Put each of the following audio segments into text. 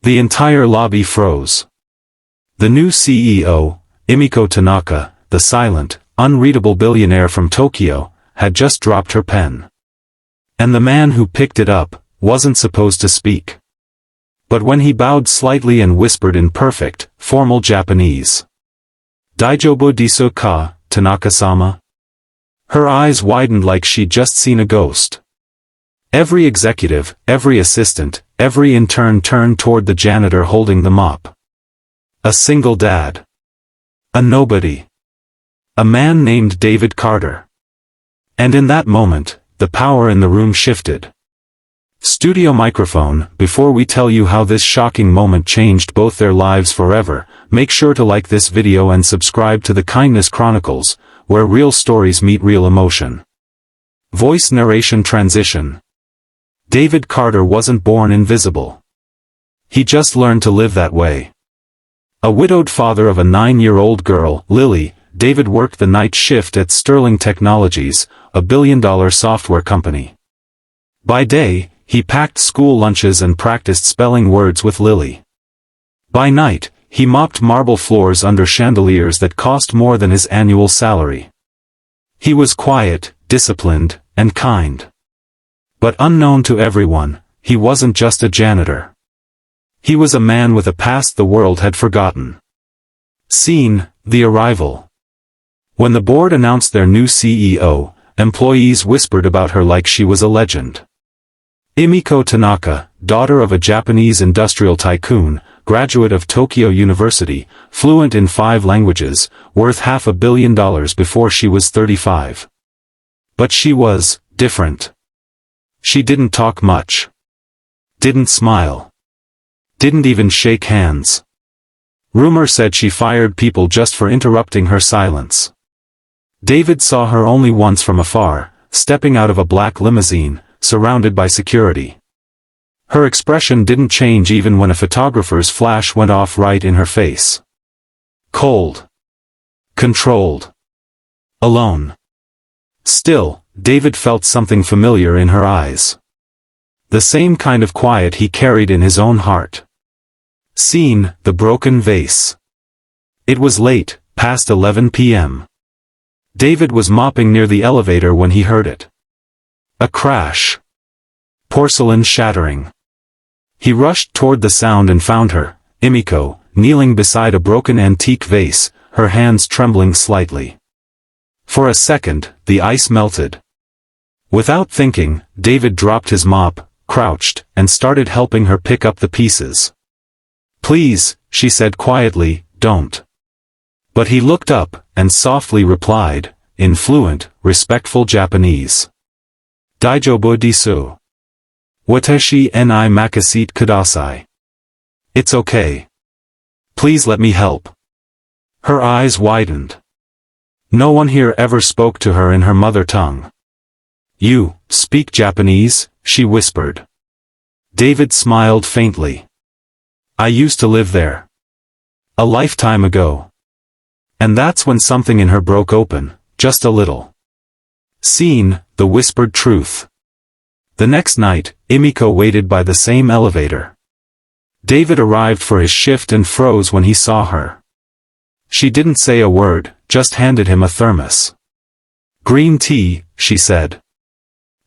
The entire lobby froze. The new CEO, Emiko Tanaka, the silent, unreadable billionaire from Tokyo, had just dropped her pen. And the man who picked it up wasn't supposed to speak. But when he bowed slightly and whispered in perfect, formal Japanese, "Daijobu desu ka, Tanaka-sama?" Her eyes widened like she'd just seen a ghost. Every executive, every assistant, every intern turned toward the janitor holding the mop. A single dad. A nobody. A man named David Carter. And in that moment, the power in the room shifted. Studio microphone, before we tell you how this shocking moment changed both their lives forever, make sure to like this video and subscribe to the Kindness Chronicles, where real stories meet real emotion. Voice narration transition. David Carter wasn't born invisible. He just learned to live that way. A widowed father of a 9-year-old girl, Lily, David worked the night shift at Sterling Technologies, a billion-dollar software company. By day, he packed school lunches and practiced spelling words with Lily. By night, he mopped marble floors under chandeliers that cost more than his annual salary. He was quiet, disciplined, and kind. But unknown to everyone, he wasn't just a janitor. He was a man with a past the world had forgotten. Scene, the arrival. When the board announced their new CEO, employees whispered about her like she was a legend. Emiko Tanaka, daughter of a Japanese industrial tycoon, graduate of Tokyo University, fluent in 5 languages, worth $500 million before she was 35. But she was different. She didn't talk much. Didn't smile. Didn't even shake hands. Rumor said she fired people just for interrupting her silence. David saw her only once from afar, stepping out of a black limousine, surrounded by security. Her expression didn't change even when a photographer's flash went off right in her face. Cold. Controlled. Alone. Still, David felt something familiar in her eyes. The same kind of quiet he carried in his own heart. Scene, the broken vase. It was late, past 11 p.m. David was mopping near the elevator when he heard it. A crash. Porcelain shattering. He rushed toward the sound and found her, Emiko, kneeling beside a broken antique vase, her hands trembling slightly. For a second, the ice melted. Without thinking, David dropped his mop, crouched, and started helping her pick up the pieces. "Please," she said quietly, "don't." But he looked up, and softly replied, in fluent, respectful Japanese. "Daijobu desu. Watashi ni makasite kudasai." It's okay. Please let me help. Her eyes widened. No one here ever spoke to her in her mother tongue. "You speak Japanese?" she whispered. David smiled faintly. "I used to live there. A lifetime ago." And that's when something in her broke open, just a little. Scene, the whispered truth. The next night, Emiko waited by the same elevator. David arrived for his shift and froze when he saw her. She didn't say a word, just handed him a thermos. "Green tea," she said.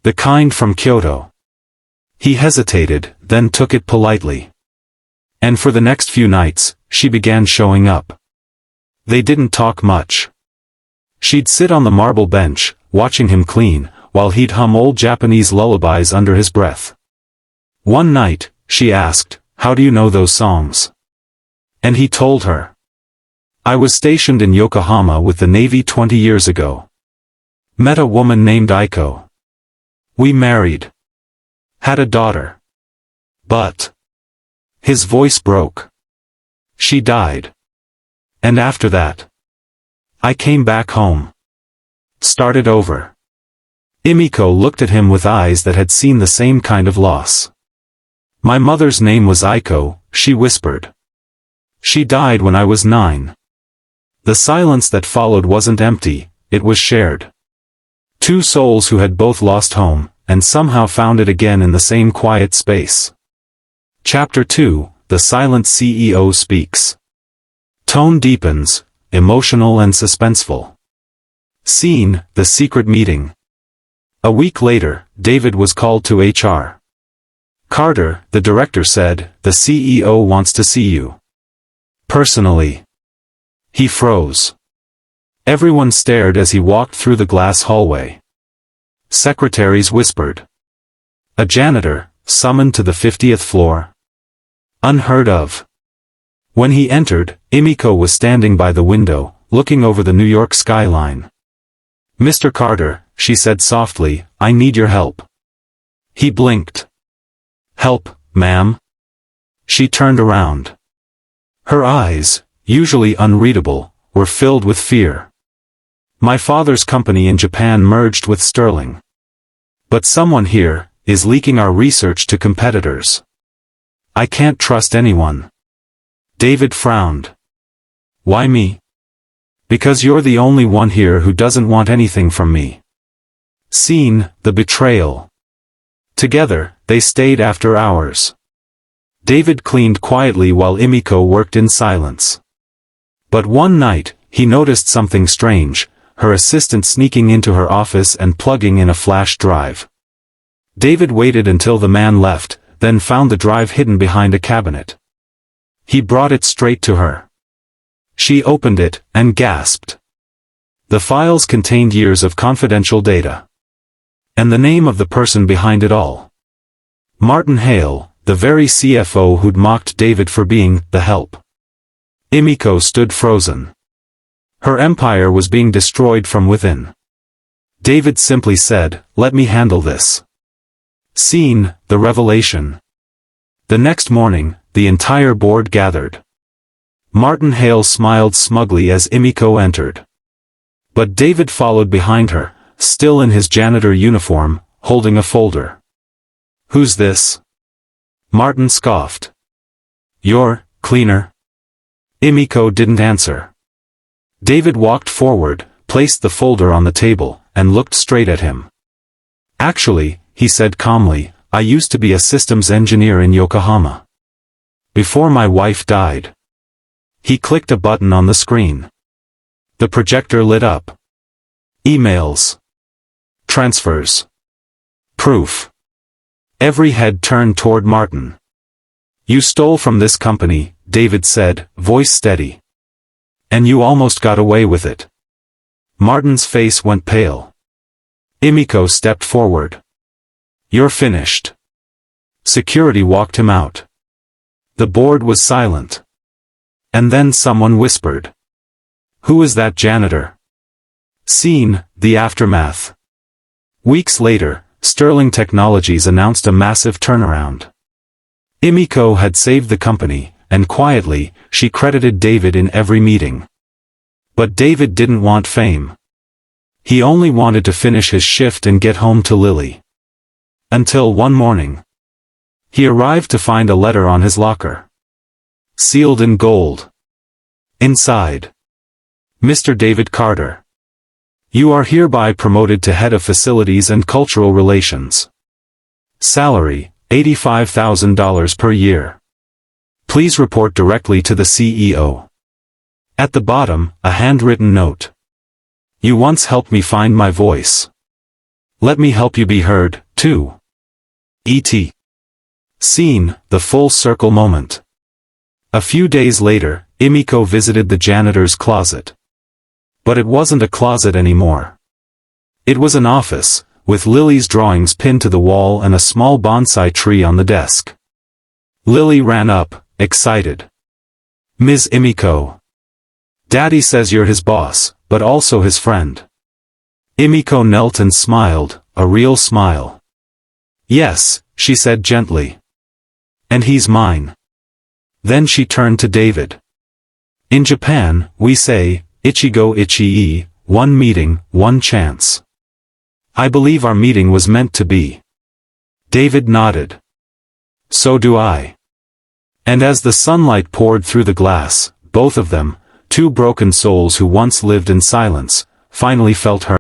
"The kind from Kyoto." He hesitated, then took it politely. And for the next few nights, she began showing up. They didn't talk much. She'd sit on the marble bench, watching him clean, while he'd hum old Japanese lullabies under his breath. One night, she asked, "How do you know those songs?" And he told her. "I was stationed in Yokohama with the Navy 20 years ago. Met a woman named Aiko. We married. Had a daughter. But..." His voice broke. "She died. And after that, I came back home. Started over." Emiko looked at him with eyes that had seen the same kind of loss. "My mother's name was Aiko," she whispered. "She died when I was 9. The silence that followed wasn't empty, it was shared. 2 souls who had both lost home, and somehow found it again in the same quiet space. Chapter 2, the silent CEO speaks. Tone deepens, emotional and suspenseful. Scene, the secret meeting. A week later, David was called to HR. Carter, the director said, "The CEO wants to see you. Personally." He froze. Everyone stared as he walked through the glass hallway. Secretaries whispered. A janitor, summoned to the 50th floor. Unheard of. When he entered, Emiko was standing by the window, looking over the New York skyline. "Mr. Carter," she said softly, "I need your help." He blinked. "Help, ma'am?" She turned around. Her eyes, usually unreadable, were filled with fear. "My father's company in Japan merged with Sterling. But someone here is leaking our research to competitors. I can't trust anyone." David frowned. "Why me?" "Because you're the only one here who doesn't want anything from me." Scene, the betrayal. Together, they stayed after hours. David cleaned quietly while Emiko worked in silence. But one night, he noticed something strange, her assistant sneaking into her office and plugging in a flash drive. David waited until the man left, then found the drive hidden behind a cabinet. He brought it straight to her. She opened it, and gasped. The files contained years of confidential data. And the name of the person behind it all. Martin Hale, the very CFO who'd mocked David for being the help. Emiko stood frozen. Her empire was being destroyed from within. David simply said, "Let me handle this." Scene, the revelation. The next morning, the entire board gathered. Martin Hale smiled smugly as Emiko entered. But David followed behind her, still in his janitor uniform, holding a folder. "Who's this?" Martin scoffed. "Your cleaner?" Emiko didn't answer. David walked forward, placed the folder on the table, and looked straight at him. "Actually," he said calmly, "I used to be a systems engineer in Yokohama. Before my wife died." He clicked a button on the screen. The projector lit up. Emails. Transfers. Proof. Every head turned toward Martin. "You stole from this company," David said, voice steady. "And you almost got away with it." Martin's face went pale. Emiko stepped forward. "You're finished." Security walked him out. The board was silent. And then someone whispered. "Who is that janitor?" Scene, the aftermath. Weeks later, Sterling Technologies announced a massive turnaround. Emiko had saved the company, and quietly, she credited David in every meeting. But David didn't want fame. He only wanted to finish his shift and get home to Lily. Until one morning. He arrived to find a letter on his locker. Sealed in gold. Inside. "Mr. David Carter. You are hereby promoted to Head of Facilities and Cultural Relations. Salary, $85,000 per year. Please report directly to the CEO." At the bottom, a handwritten note. "You once helped me find my voice. Let me help you be heard, too. E.T." Scene, the full circle moment. A few days later, Emiko visited the janitor's closet. But it wasn't a closet anymore. It was an office, with Lily's drawings pinned to the wall and a small bonsai tree on the desk. Lily ran up, excited. "Ms. Emiko. Daddy says you're his boss, but also his friend." Emiko knelt and smiled, a real smile. "Yes," she said gently. "And he's mine." Then she turned to David. "In Japan, we say, Ichigo Ichii, one meeting, one chance. I believe our meeting was meant to be." David nodded. "So do I." And as the sunlight poured through the glass, both of them, two broken souls who once lived in silence, finally felt her.